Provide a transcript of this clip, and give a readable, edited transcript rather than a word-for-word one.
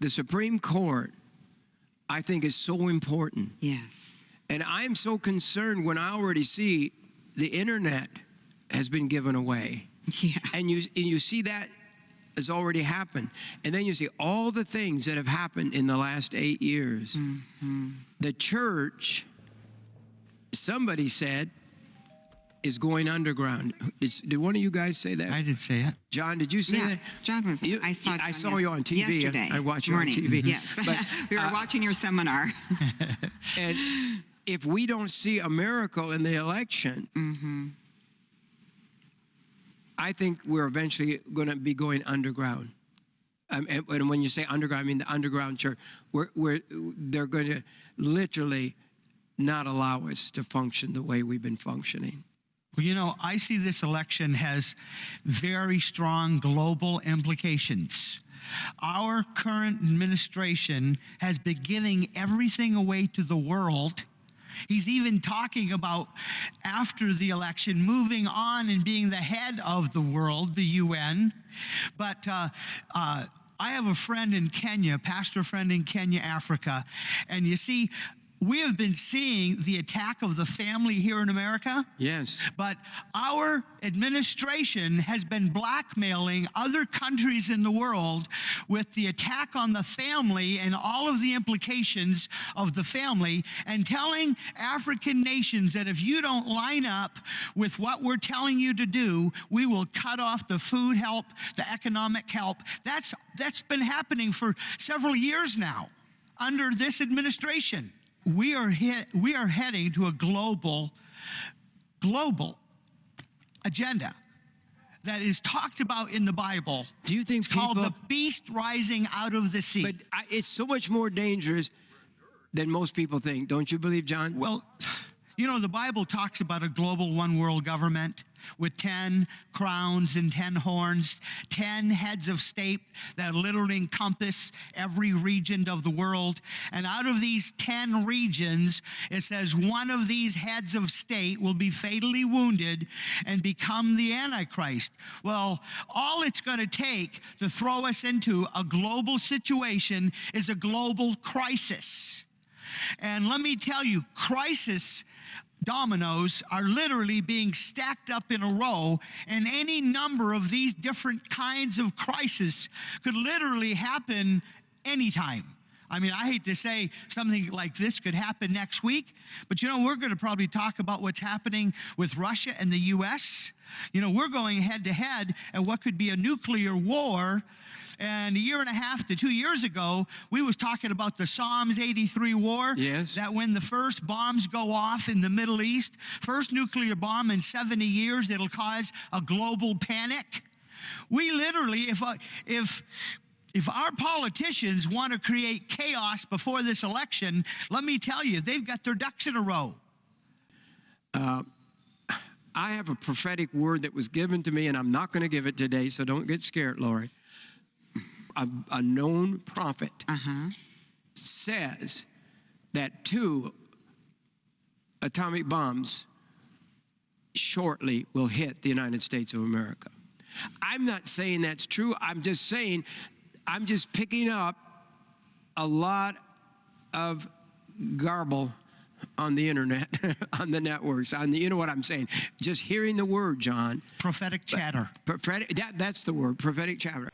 the Supreme Court, I think, is so important. Yes. And I'm so concerned when I already see the internet has been given away. Yeah. And you see that has already happened. And then you see all the things that have happened in the last 8 years. Mm-hmm. The church, somebody said, is going underground. Did one of you guys say that? I did say it. John, did you say that? John was. I saw you on TV. Yesterday. I watched you on morning. TV. Yes. But, we were watching your seminar. And if we don't see a miracle in the election, Mm-hmm. I think we're eventually going to be going underground. And when you say underground, I mean the underground church. They're going to literally not allow us to function the way we've been functioning. Well, you know, I see this election has very strong global implications. Our current administration has been giving everything away to the world. He's even talking about, after the election, moving on and being the head of the world, the UN. But I have a friend in Kenya, pastor friend in Kenya, Africa. And you see, we have been seeing the attack of the family here in America. Yes. But our administration has been blackmailing other countries in the world with the attack on the family and all of the implications of the family, and telling African nations that if you don't line up with what we're telling you to do, we will cut off the food help, the economic help. That's been happening for several years now under this administration. We are heading to a global agenda that is talked about in the Bible. Do you think it's called the beast rising out of the sea? But it's so much more dangerous than most people think. Don't you believe, John? Well, you know, the Bible talks about a global one world government with 10 crowns and 10 horns, 10 heads of state that literally encompass every region of the world. And out of these 10 regions, it says one of these heads of state will be fatally wounded and become the Antichrist. Well, all it's going to take to throw us into a global situation is a global crisis. And let me tell you, crisis dominoes are literally being stacked up in a row, and any number of these different kinds of crises could literally happen anytime. I mean, I hate to say something like this could happen next week, but you know, we're going to probably talk about what's happening with Russia and the U.S. You know, we're going head to head at what could be a nuclear war. And a year and a half to 2 years ago, we was talking about the Psalms 83 war. Yes. That when the first bombs go off in the Middle East, first nuclear bomb in 70 years, it'll cause a global panic. We literally, if our politicians want to create chaos before this election, let me tell you, they've got their ducks in a row. I have a prophetic word that was given to me, and I'm not going to give it today, so don't get scared, Lori. A known prophet says that 2 atomic bombs shortly will hit the United States of America. I'm not saying that's true. I'm just saying, I'm just picking up a lot of garble on the internet, on the networks, you know what I'm saying. Just hearing the word, John. Prophetic chatter. That's the word, prophetic chatter.